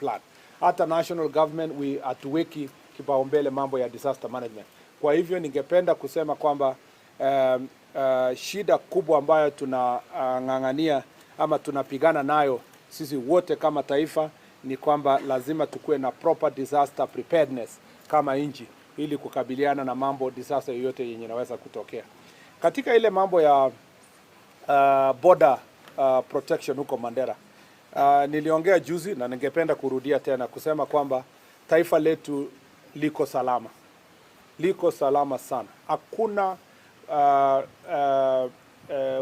plan. Hata national government hatuweki kipaumbele mambo ya disaster management. Kwa hivyo ningependa kusema kwamba shida kubwa ambayo tunang'ang'ania ama tunapigana nayo sisi wote kama taifa ni kwamba lazima tukue na proper disaster preparedness kama nchi ili kukabiliana na mambo disaster yoyote yenye inaweza kutokea. Katika ile mambo ya border protection huko Mandera, niliongea juzi na ningependa kurudia tena kusema kwamba taifa letu liko salama. Liko salama sana. Hakuna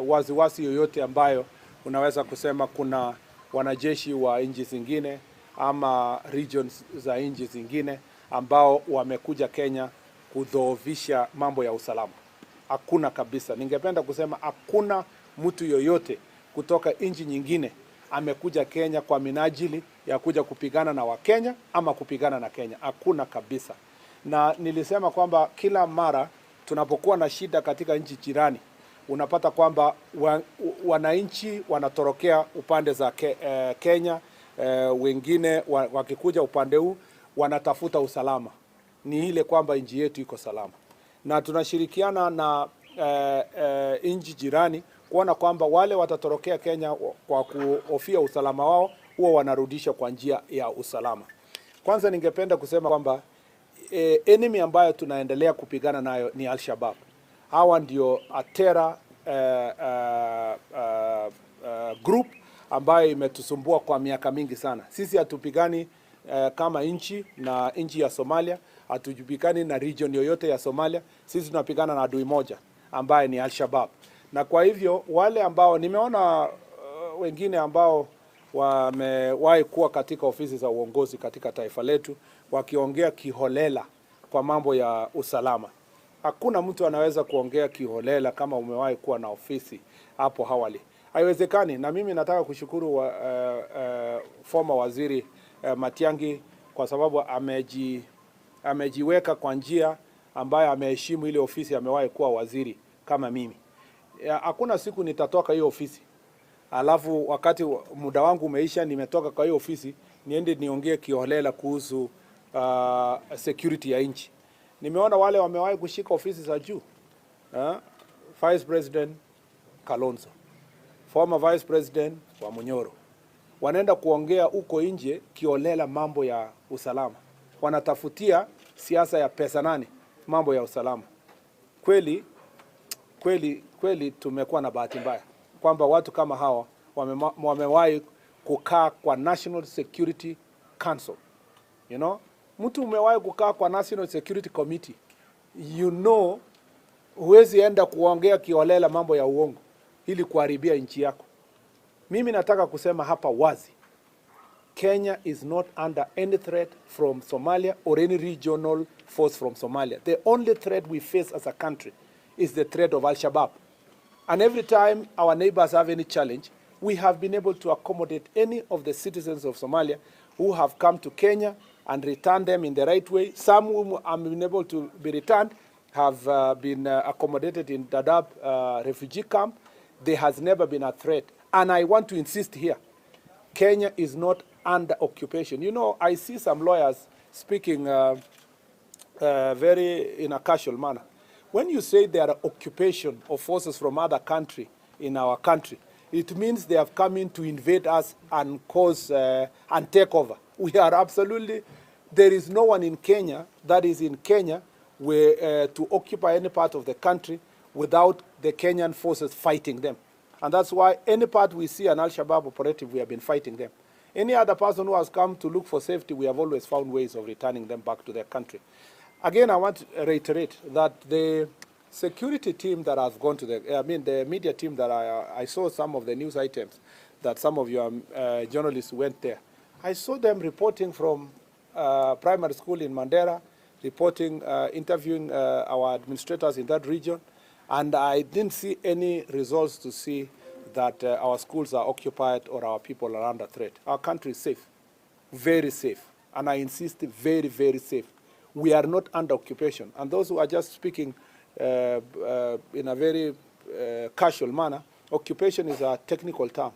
wasiwasi yoyote ambayo unaweza kusema kuna wanajeshi wa nchi zingine ama regions za nchi zingine ambao wamekuja Kenya kudhoofisha mambo ya usalama. Hakuna kabisa. Ningependa kusema hakuna mtu yoyote kutoka nchi nyingine amekuja Kenya kwa minajili ya kuja kupigana na Wakenya ama kupigana na Kenya. Hakuna kabisa. Na nilisema kwamba kila mara tunapokuwa na shida katika nchi jirani, unapata kwamba wananchi wanatorokea upande za Kenya, wengine wakikuja upande huu wanatafuta usalama. Ni ile kwamba nchi yetu iko salama. Na tunashirikiana na nchi jirani kuona kwamba wale watatorokea Kenya kwa kuhofia usalama wao huwa wanarudisha kwa njia ya usalama. Kwanza ningependa kusema kwamba enemy ambayo tunaendelea kupigana nayo ni Al-Shabaab. Hawa ndio terror group ambayo imetusumbua kwa miaka mingi sana. Sisi hatupigani kama nchi na nchi ya Somalia, hatupigani na region yoyote ya Somalia. Sisi tunapigana na adui moja ambaye ni Al-Shabaab. Na kwa hivyo wale ambao nimeona wengine ambao wamewahi kuwa katika ofisi za uongozi katika taifa letu wakiongea kiholela kwa mambo ya usalama. Hakuna mtu anaweza kuongea kiholela kama umewahi kuwa na ofisi hapo awali. Haiwezekani. Na mimi nataka kushukuru former waziri Matiang'i kwa sababu amejiweka kwa njia ambayo ameheshimu ile ofisi amewahi kuwa waziri kama mimi. Hakuna siku nitatoka hiyo ofisi alafu wakati muda wangu umeisha nimetoka kwa hiyo ofisi niende niongee kiholela kuhusu security ya nchi. Nimeona wale wamewahi kushika ofisi za juu. Vice President Kalonzo, former Vice President wa Munyoro. Wanaenda kuongea huko nje kiholela mambo ya usalama. Wanatafutia siasa ya pesa nani mambo ya usalama. Kweli tumekuwa na bahati mbaya kwamba watu kama hawa wamewahi kukaa kwa National Security Council. You know, mtu umewahi kukaa kwa National Security Committee. You know, huwezi enda kuongea kiholela mambo ya uongo ili kuharibia nchi yako. Mimi nataka kusema hapa wazi. Kenya is not under any threat from Somalia or any regional force from Somalia. The only threat we face as a country is the threat of Al-Shabaab. And every time our neighbors have any challenge, we have been able to accommodate any of the citizens of Somalia who have come to Kenya and return them in the right way. Some who have been able to be returned have been accommodated in Dadaab refugee camp. There has never been a threat. And I want to insist here, Kenya is not under occupation. You know, I see some lawyers speaking very in a casual manner. When you say there are occupation of forces from other country in our country, it means they have come in to invade us and cause and take over. We are absolutely, there is no one in Kenya that is in Kenya where, to occupy any part of the country without the Kenyan forces fighting them. And that's why any part we see an Al-Shabaab operative, we have been fighting them. Any other person who has come to look for safety, we have always found ways of returning them back to their country. Again, I want to reiterate that the security team that has gone to the media team that I saw some of the news items that some of your journalists went there. I saw them reporting from primary school in Mandera, reporting, interviewing our administrators in that region, and I didn't see any results to see that our schools are occupied or our people are under threat. Our country is safe, very safe, and I insist, very, very safe. We are not under occupation. And those who are just speaking in a very casual manner, occupation is a technical term.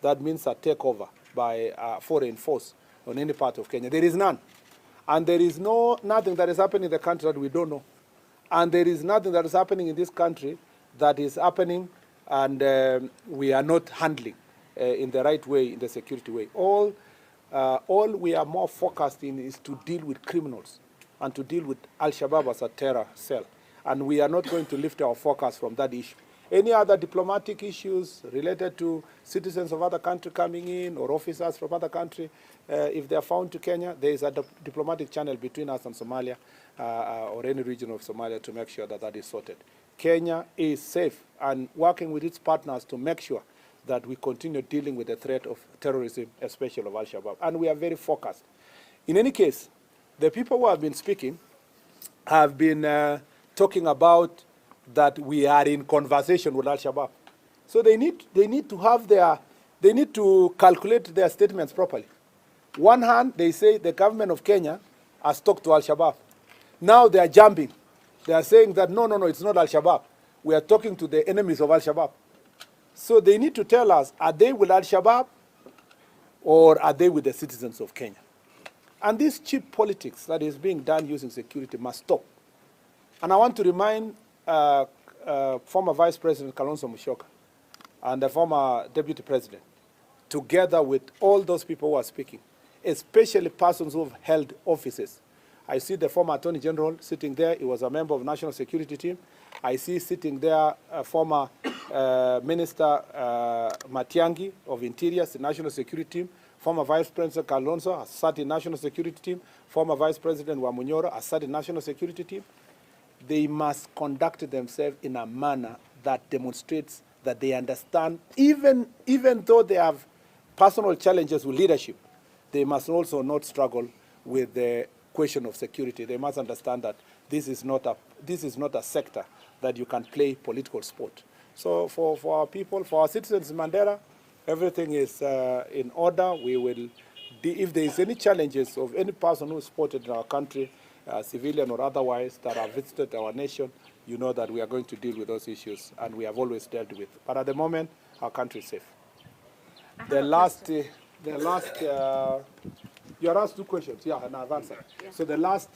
That means a takeover by a foreign force on any part of Kenya. There is none. And there is nothing that is happening in the country that we don't know. And there is nothing that is happening in this country that is happening and we are not handling in the right way, in the security way. All we are more focused in is to deal with criminals and to deal with Al-Shabaab as a terror cell. And we are not going to lift our focus from that issue. Any other diplomatic issues related to citizens of other country coming in or officers from other country, if they are found to Kenya, there is a diplomatic channel between us and Somalia or any region of Somalia to make sure that that is sorted. Kenya is safe and working with its partners to make sure that we continue dealing with the threat of terrorism, especially of Al-Shabaab. And we are very focused. In any case, the people who have been speaking have been talking about that we are in conversation with Al-Shabaab. So they need to calculate their statements properly. One hand, they say the government of Kenya has talked to Al-Shabaab. Now they are jumping. They are saying that, no, it's not Al-Shabaab. We are talking to the enemies of Al-Shabaab. So they need to tell us, are they with Al-Shabaab or are they with the citizens of Kenya? And this cheap politics that is being done using security must stop. And I want to remind former Vice President Kalonzo Musyoka and the former Deputy President, together with all those people who are speaking, especially persons who have held offices. I see the former Attorney General sitting there. He was a member of the National Security Team. I see sitting there former Minister Matiang'i of Interior, the National Security Team. Former Vice President Kalonzo has sat in National Security Team. Former Vice President Manyora has sat in National Security Team. They must conduct themselves in a manner that demonstrates that they understand, even though they have personal challenges with leadership, they must also not struggle with the question of security. They must understand that this is not a sector that you can play political sport. So for our people, for our citizens in Mandera, everything is in order. We will, if there is any challenges of any person who is spotted in our country, civilian or otherwise, that have visited our nation, you know that we are going to deal with those issues, and we have always dealt with. But at the moment, our country is safe. You are asked two questions. Yeah, and I've answered. Yeah. So the last